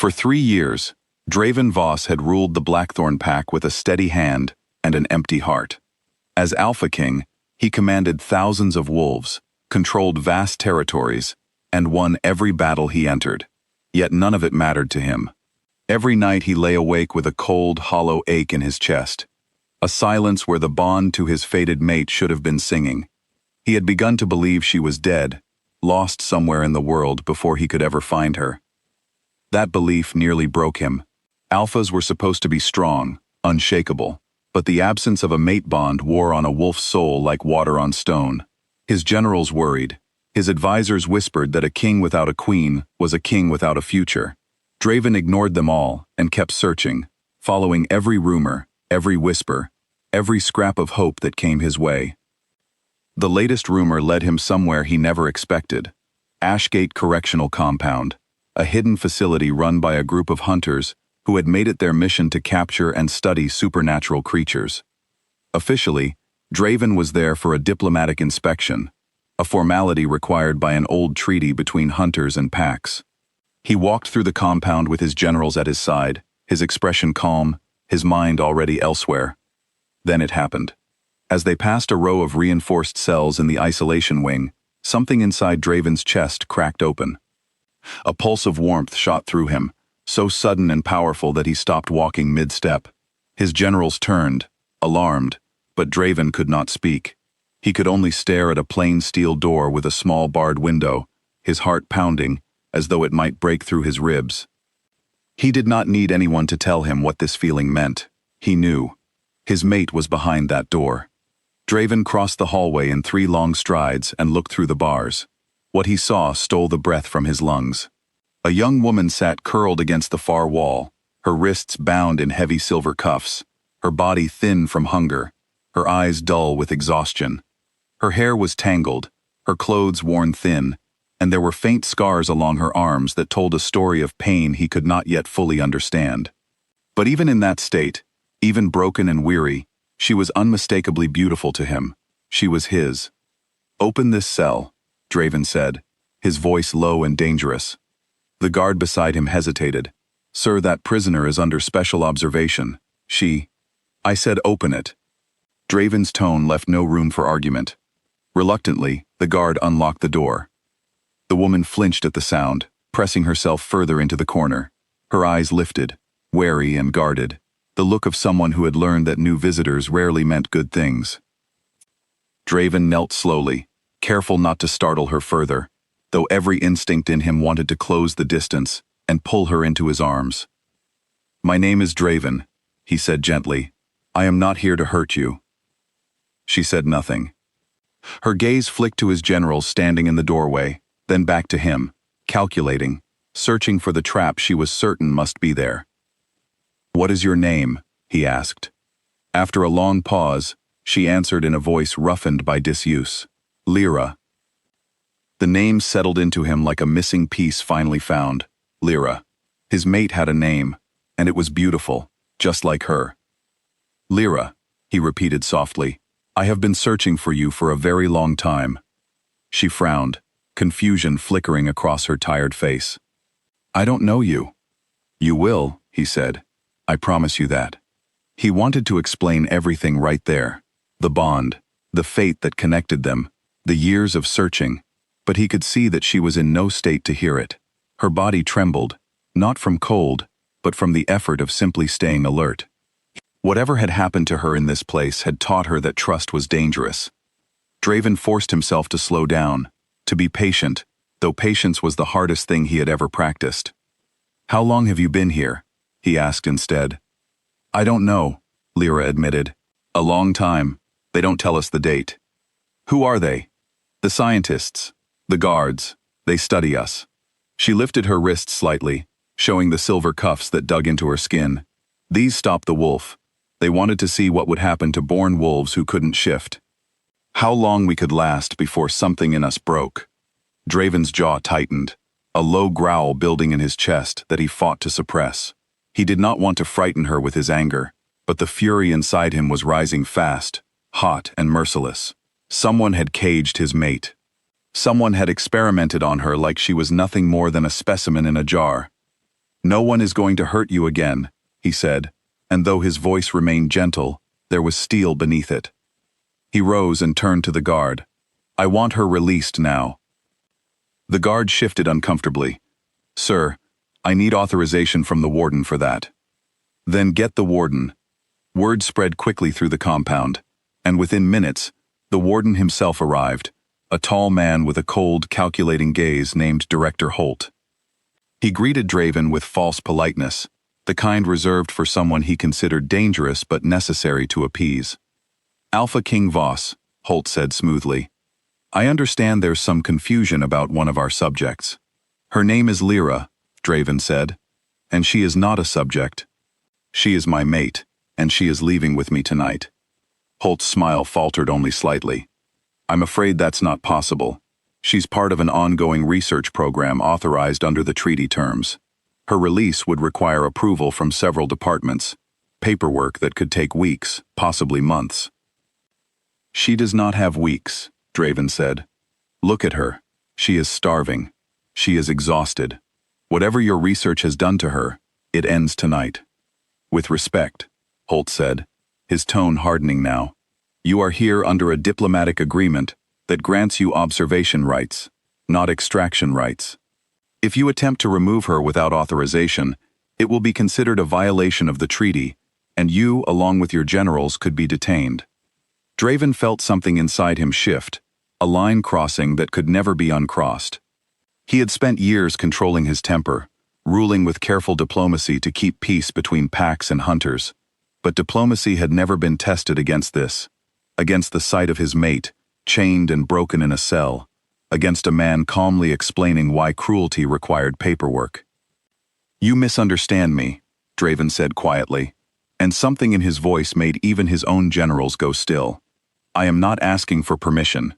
For 3 years, Draven Voss had ruled the Blackthorn pack with a steady hand and an empty heart. As Alpha King, he commanded thousands of wolves, controlled vast territories, and won every battle he entered. Yet none of it mattered to him. Every night he lay awake with a cold, hollow ache in his chest, a silence where the bond to his fated mate should have been singing. He had begun to believe she was dead, lost somewhere in the world before he could ever find her. That belief nearly broke him. Alphas were supposed to be strong, unshakable, but the absence of a mate bond wore on a wolf's soul like water on stone. His generals worried. His advisors whispered that a king without a queen was a king without a future. Draven ignored them all and kept searching, following every rumor, every whisper, every scrap of hope that came his way. The latest rumor led him somewhere he never expected. Ashgate Correctional Compound, a hidden facility run by a group of hunters who had made it their mission to capture and study supernatural creatures. Officially, Draven was there for a diplomatic inspection, a formality required by an old treaty between hunters and packs. He walked through the compound with his generals at his side, his expression calm, his mind already elsewhere. Then it happened. As they passed a row of reinforced cells in the isolation wing, something inside Draven's chest cracked open. A pulse of warmth shot through him, so sudden and powerful that he stopped walking mid-step. His generals turned, alarmed, but Draven could not speak. He could only stare at a plain steel door with a small barred window, his heart pounding, as though it might break through his ribs. He did not need anyone to tell him what this feeling meant. He knew. His mate was behind that door. Draven crossed the hallway in 3 long strides and looked through the bars. What he saw stole the breath from his lungs. A young woman sat curled against the far wall, her wrists bound in heavy silver cuffs, her body thin from hunger, her eyes dull with exhaustion. Her hair was tangled, her clothes worn thin, and there were faint scars along her arms that told a story of pain he could not yet fully understand. But even in that state, even broken and weary, she was unmistakably beautiful to him. She was his. "Open this cell," Draven said, his voice low and dangerous. The guard beside him hesitated. "Sir, that prisoner is under special observation." I said open it." Draven's tone left no room for argument. Reluctantly, the guard unlocked the door. The woman flinched at the sound, pressing herself further into the corner. Her eyes lifted, wary and guarded, the look of someone who had learned that new visitors rarely meant good things. Draven knelt slowly, careful not to startle her further, though every instinct in him wanted to close the distance and pull her into his arms. "My name is Draven," he said gently. "I am not here to hurt you." She said nothing. Her gaze flicked to his generals standing in the doorway, then back to him, calculating, searching for the trap she was certain must be there. "What is your name?" he asked. After a long pause, she answered in a voice roughened by disuse. "Lyra." The name settled into him like a missing piece finally found. Lyra. His mate had a name, and it was beautiful, just like her. "Lyra," he repeated softly. "I have been searching for you for a very long time." She frowned, confusion flickering across her tired face. "I don't know you." "You will," he said. "I promise you that." He wanted to explain everything right there. The bond, the fate that connected them, the years of searching, but he could see that she was in no state to hear it. Her body trembled, not from cold, but from the effort of simply staying alert. Whatever had happened to her in this place had taught her that trust was dangerous. Draven forced himself to slow down, to be patient, though patience was the hardest thing he had ever practiced. "How long have you been here?" he asked instead. "I don't know," Lyra admitted. "A long time. They don't tell us the date." "Who are they?" "The scientists. The guards. They study us." She lifted her wrist slightly, showing the silver cuffs that dug into her skin. "These stopped the wolf. They wanted to see what would happen to born wolves who couldn't shift. How long we could last before something in us broke." Draven's jaw tightened, a low growl building in his chest that he fought to suppress. He did not want to frighten her with his anger, but the fury inside him was rising fast, hot and merciless. Someone had caged his mate. Someone had experimented on her like she was nothing more than a specimen in a jar. "No one is going to hurt you again," he said, and though his voice remained gentle, there was steel beneath it. He rose and turned to the guard. "I want her released now." The guard shifted uncomfortably. "Sir, I need authorization from the warden for that." "Then get the warden." Word spread quickly through the compound, and within minutes, the warden himself arrived, a tall man with a cold, calculating gaze named Director Holt. He greeted Draven with false politeness, the kind reserved for someone he considered dangerous but necessary to appease. "Alpha King Voss," Holt said smoothly. "I understand there's some confusion about one of our subjects." "Her name is Lyra," Draven said, "and she is not a subject. She is my mate, and she is leaving with me tonight." Holt's smile faltered only slightly. "I'm afraid that's not possible. She's part of an ongoing research program authorized under the treaty terms. Her release would require approval from several departments, paperwork that could take weeks, possibly months." "She does not have weeks," Draven said. "Look at her. She is starving. She is exhausted. Whatever your research has done to her, it ends tonight." "With respect," Holt said, his tone hardening now, "you are here under a diplomatic agreement that grants you observation rights, not extraction rights. If you attempt to remove her without authorization, it will be considered a violation of the treaty, and you, along with your generals, could be detained." Draven felt something inside him shift, a line crossing that could never be uncrossed. He had spent years controlling his temper, ruling with careful diplomacy to keep peace between packs and hunters. But diplomacy had never been tested against this, against the sight of his mate, chained and broken in a cell, against a man calmly explaining why cruelty required paperwork. "You misunderstand me," Draven said quietly, and something in his voice made even his own generals go still. "I am not asking for permission."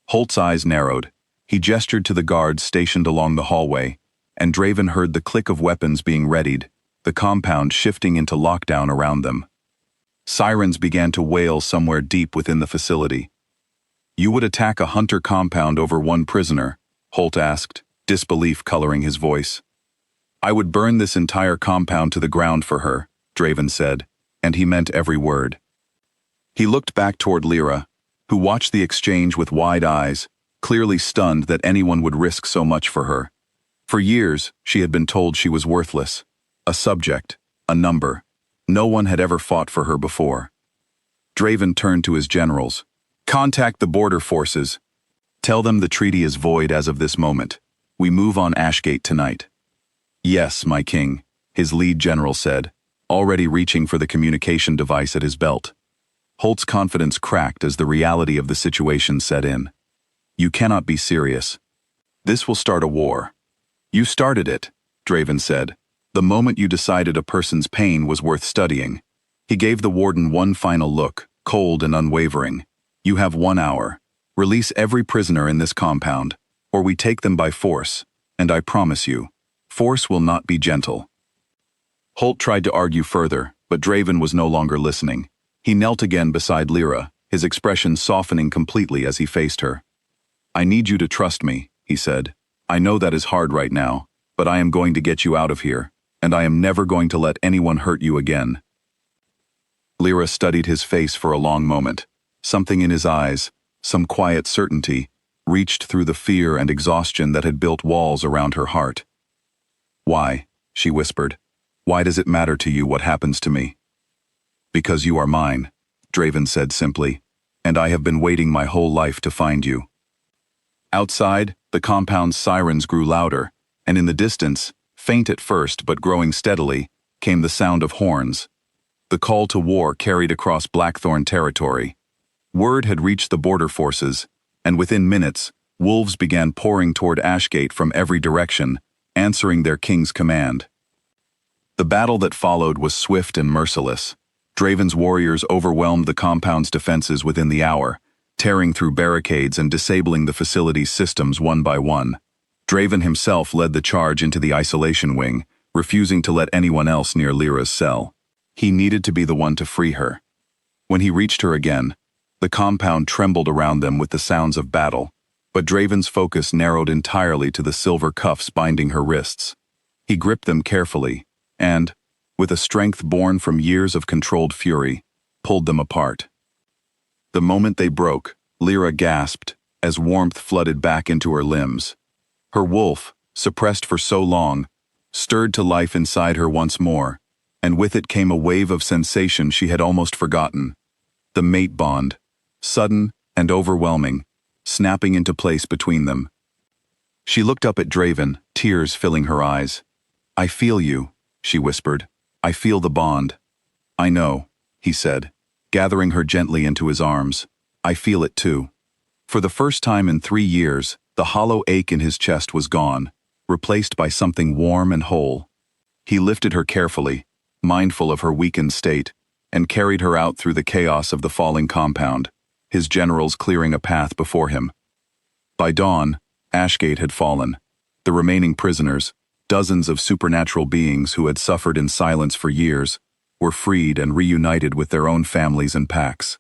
Holt's eyes narrowed. He gestured to the guards stationed along the hallway, and Draven heard the click of weapons being readied, the compound shifting into lockdown around them. Sirens began to wail somewhere deep within the facility. "You would attack a hunter compound over one prisoner?" Holt asked, disbelief coloring his voice. "I would burn this entire compound to the ground for her," Draven said, and he meant every word. He looked back toward Lyra, who watched the exchange with wide eyes, clearly stunned that anyone would risk so much for her. For years, she had been told she was worthless, a subject, a number. No one had ever fought for her before. Draven turned to his generals. "Contact the border forces. Tell them the treaty is void as of this moment. We move on Ashgate tonight." "Yes, my king," his lead general said, already reaching for the communication device at his belt. Holt's confidence cracked as the reality of the situation set in. "You cannot be serious. This will start a war." "You started it," Draven said, "the moment you decided a person's pain was worth studying." He gave the warden one final look, cold and unwavering. "You have 1 hour. Release every prisoner in this compound, or we take them by force, and I promise you, force will not be gentle." Holt tried to argue further, but Draven was no longer listening. He knelt again beside Lyra, his expression softening completely as he faced her. "I need you to trust me," he said. "I know that is hard right now, but I am going to get you out of here, and I am never going to let anyone hurt you again." Lyra studied his face for a long moment. Something in his eyes, some quiet certainty, reached through the fear and exhaustion that had built walls around her heart. "Why?" she whispered. "Why does it matter to you what happens to me?" "Because you are mine," Draven said simply, "and I have been waiting my whole life to find you." Outside, the compound's sirens grew louder, and in the distance, faint at first but growing steadily, came the sound of horns. The call to war carried across Blackthorn territory. Word had reached the border forces, and within minutes, wolves began pouring toward Ashgate from every direction, answering their king's command. The battle that followed was swift and merciless. Draven's warriors overwhelmed the compound's defenses within the hour, tearing through barricades and disabling the facility's systems one by one. Draven himself led the charge into the isolation wing, refusing to let anyone else near Lyra's cell. He needed to be the one to free her. When he reached her again, the compound trembled around them with the sounds of battle, but Draven's focus narrowed entirely to the silver cuffs binding her wrists. He gripped them carefully, and, with a strength born from years of controlled fury, pulled them apart. The moment they broke, Lyra gasped, as warmth flooded back into her limbs. Her wolf, suppressed for so long, stirred to life inside her once more, and with it came a wave of sensation she had almost forgotten. The mate bond, sudden and overwhelming, snapping into place between them. She looked up at Draven, tears filling her eyes. "I feel you," she whispered. "I feel the bond." "I know," he said, gathering her gently into his arms. "I feel it too." For the first time in 3 years, the hollow ache in his chest was gone, replaced by something warm and whole. He lifted her carefully, mindful of her weakened state, and carried her out through the chaos of the falling compound, his generals clearing a path before him. By dawn, Ashgate had fallen. The remaining prisoners, dozens of supernatural beings who had suffered in silence for years, were freed and reunited with their own families and packs.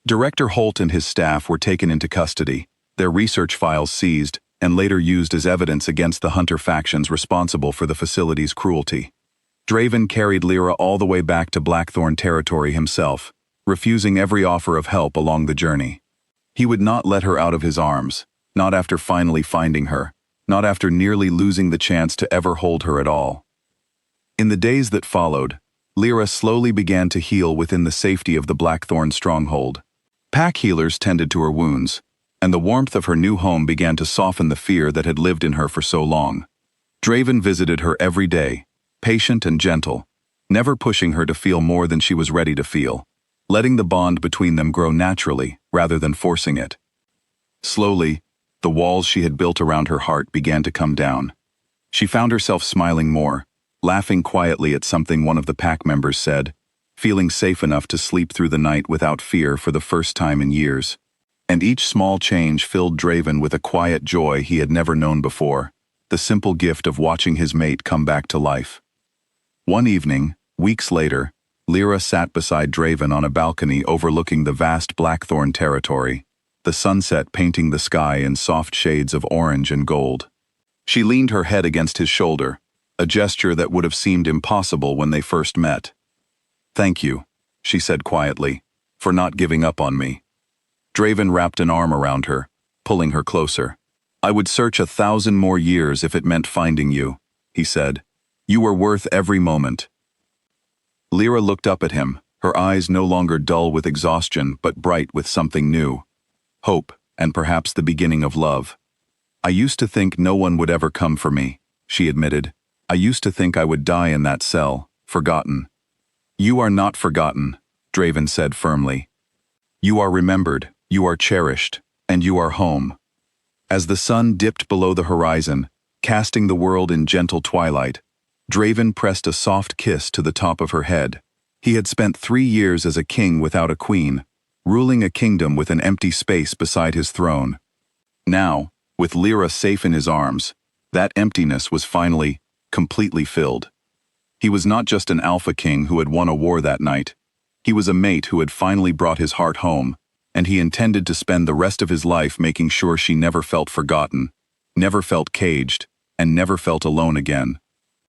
Director Holt and his staff were taken into custody, their research files seized, and later used as evidence against the Hunter factions responsible for the facility's cruelty. Draven carried Lyra all the way back to Blackthorn territory himself, refusing every offer of help along the journey. He would not let her out of his arms, not after finally finding her, not after nearly losing the chance to ever hold her at all. In the days that followed, Lyra slowly began to heal within the safety of the Blackthorn stronghold. Pack healers tended to her wounds, and the warmth of her new home began to soften the fear that had lived in her for so long. Draven visited her every day, patient and gentle, never pushing her to feel more than she was ready to feel, letting the bond between them grow naturally rather than forcing it. Slowly, the walls she had built around her heart began to come down. She found herself smiling more, laughing quietly at something one of the pack members said, feeling safe enough to sleep through the night without fear for the first time in years. And each small change filled Draven with a quiet joy he had never known before, the simple gift of watching his mate come back to life. One evening, weeks later, Lyra sat beside Draven on a balcony overlooking the vast Blackthorn territory, the sunset painting the sky in soft shades of orange and gold. She leaned her head against his shoulder, a gesture that would have seemed impossible when they first met. "Thank you," she said quietly, "for not giving up on me." Draven wrapped an arm around her, pulling her closer. "I would search 1,000 more years if it meant finding you," he said. "You were worth every moment." Lyra looked up at him, her eyes no longer dull with exhaustion but bright with something new. Hope, and perhaps the beginning of love. "I used to think no one would ever come for me," she admitted. "I used to think I would die in that cell, forgotten." "You are not forgotten," Draven said firmly. "You are remembered, you are cherished, and you are home." As the sun dipped below the horizon, casting the world in gentle twilight, Draven pressed a soft kiss to the top of her head. He had spent 3 years as a king without a queen, ruling a kingdom with an empty space beside his throne. Now, with Lyra safe in his arms, that emptiness was finally, completely filled. He was not just an alpha king who had won a war that night. He was a mate who had finally brought his heart home, and he intended to spend the rest of his life making sure she never felt forgotten, never felt caged, and never felt alone again.